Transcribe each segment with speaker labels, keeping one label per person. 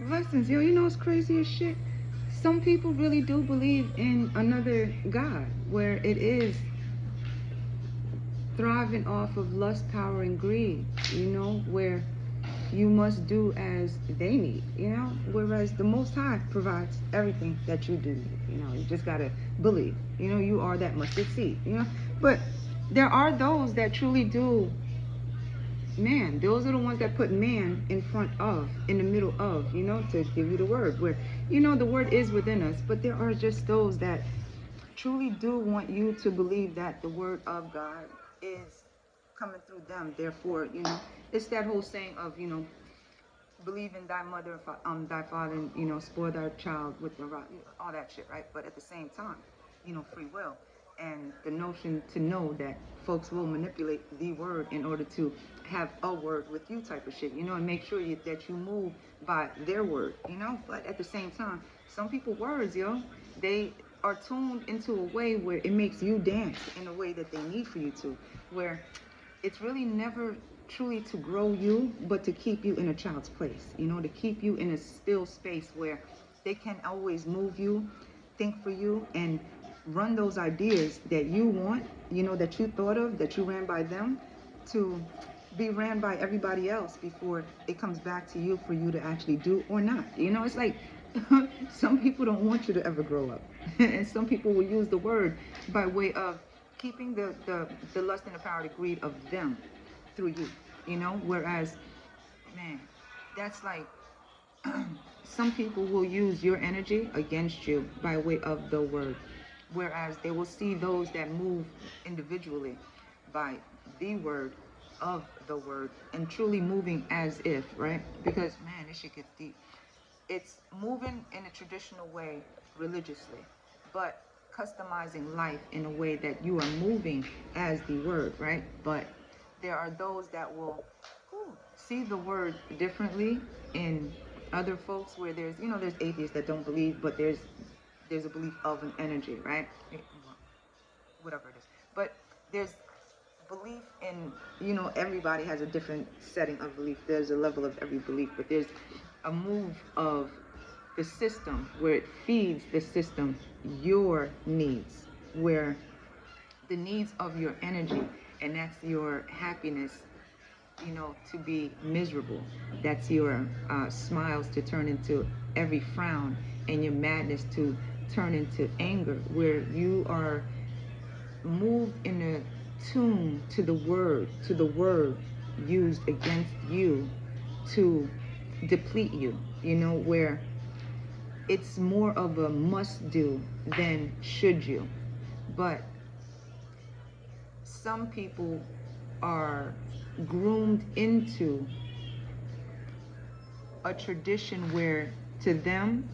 Speaker 1: Blessings, yo. You know what's crazy as shit? Some people really do believe in another God, where it is thriving off of lust, power, and greed. You know, where you must do as they need. You know, whereas the Most High provides everything that you do need. You know, you just gotta believe. You know, you are that mustard seed. You know, but there are those that truly do man. Those are the ones that put man in front of, in the middle of, you know, to give you the word. Where, you know, the word is within us, but there are just those that truly do want you to believe that the word of God is coming through them. Therefore, you know, it's that whole saying of, you know, believe in thy mother, thy father, and, you know, spoil thy child with the rock, all that shit, right? But at the same time, you know, free will and the notion to know that folks will manipulate the word in order to have a word with you type of shit, you know, and make sure that you move by their word, you know. But at the same time, some people words, yo, they are tuned into a way where it makes you dance in a way that they need for you to, where it's really never truly to grow you, but to keep you in a child's place, you know, to keep you in a still space where they can always move you, think for you, and run those ideas that you want, you know, that you thought of, that you ran by them, to be ran by everybody else before it comes back to you for you to actually do or not. You know, it's like some people don't want you to ever grow up. And some people will use the word by way of keeping the lust and the power, the greed of them through you, you know, whereas, man, that's like some people will use your energy against you by way of the word, whereas they will see those that move individually by the word of the word and truly moving as if, right? Because, man, this shit gets deep. It's moving in a traditional way religiously, but customizing life in a way that you are moving as the word, right? But there are those that will see the word differently in other folks, where there's, you know, there's atheists that don't believe, but there's a belief of an energy, right? Whatever it is. But there's belief in, you know, everybody has a different setting of belief. There's a level of every belief, but there's a move of the system where it feeds the system your needs, where the needs of your energy, and that's your happiness, you know, to be miserable. That's your smiles to turn into every frown, and your madness to turn into anger, where you are moved in a tune to the word used against you to deplete you, you know, where it's more of a must do than should you. But some people are groomed into a tradition where to them,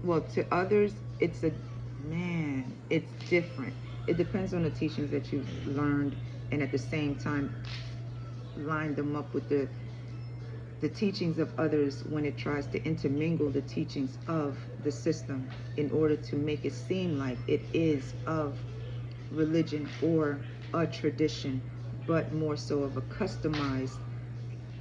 Speaker 1: well, to others, it's a, man, it's different. It depends on the teachings that you've learned, and at the same time line them up with the teachings of others when it tries to intermingle the teachings of the system in order to make it seem like it is of religion or a tradition, but more so of a customized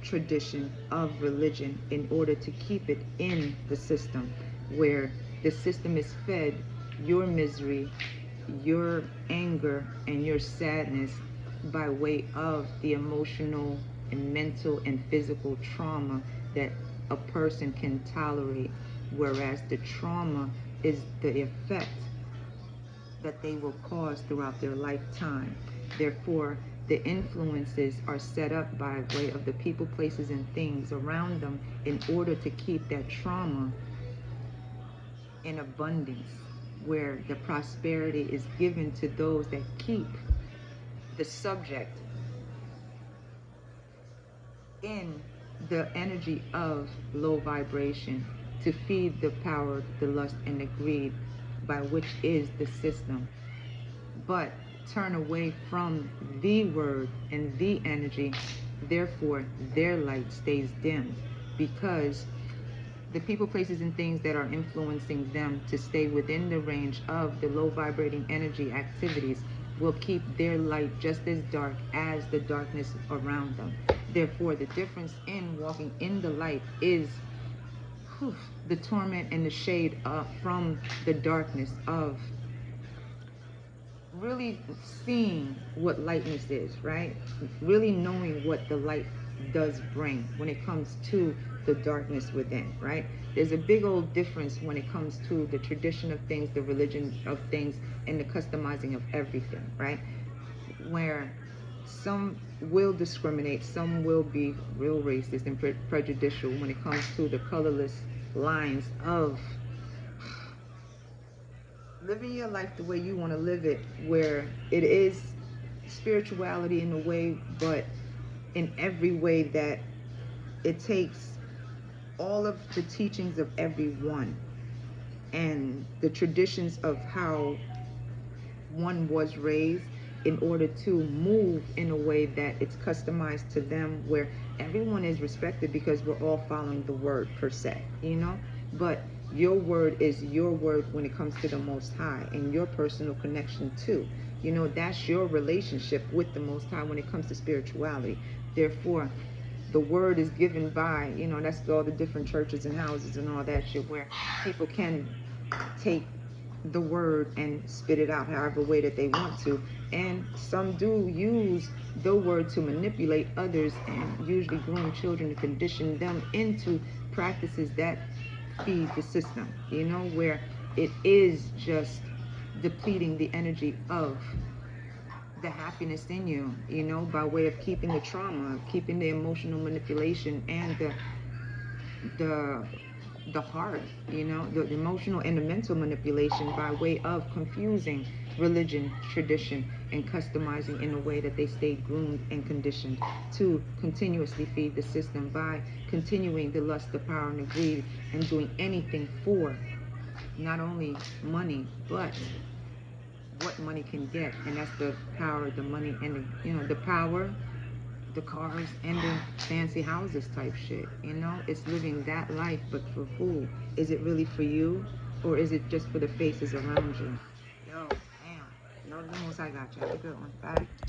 Speaker 1: tradition of religion in order to keep it in the system, where the system is fed your misery, your anger, and your sadness by way of the emotional and mental and physical trauma that a person can tolerate, whereas the trauma is the effect that they will cause throughout their lifetime. Therefore, the influences are set up by way of the people, places, and things around them in order to keep that trauma in abundance, where the prosperity is given to those that keep the subject in the energy of low vibration to feed the power, the lust, and the greed by which is the system. But turn away from the word and the energy, therefore their light stays dimmed, because the people, places, and things that are influencing them to stay within the range of the low vibrating energy activities will keep their light just as dark as the darkness around them. Therefore, the difference in walking in the light is whew, the torment and the shade from the darkness of really seeing what lightness is, right? Really knowing what the light does bring when it comes to the darkness within, right? There's a big old difference when it comes to the tradition of things, the religion of things, and the customizing of everything, right? Where some will discriminate, some will be real racist and prejudicial when it comes to the colorless lines of living your life the way you want to live it, where it is spirituality in a way, but in every way that it takes all of the teachings of everyone and the traditions of how one was raised in order to move in a way that it's customized to them, where everyone is respected because we're all following the word per se, you know. But your word is your word when it comes to the Most High and your personal connection too, you know. That's your relationship with the Most High when it comes to spirituality. Therefore, the word is given by, you know, that's all the different churches and houses and all that shit, where people can take the word and spit it out however way that they want to. And some do use the word to manipulate others and usually groom children to condition them into practices that feed the system, you know, where it is just depleting the energy of the happiness in you, you know, by way of keeping the trauma, keeping the emotional manipulation and the the heart, you know, the emotional and the mental manipulation by way of confusing religion, tradition, and customizing in a way that they stay groomed and conditioned to continuously feed the system by continuing the lust, the power, and the greed, and doing anything for not only money, but what money can get. And that's the power, the money, and the, you know, the power, the cars, and the fancy houses type shit. You know, it's living that life, but for who? Is it really for you, or is it just for the faces around you? Yo, damn. No, the most I got you. Have a good one. Bye.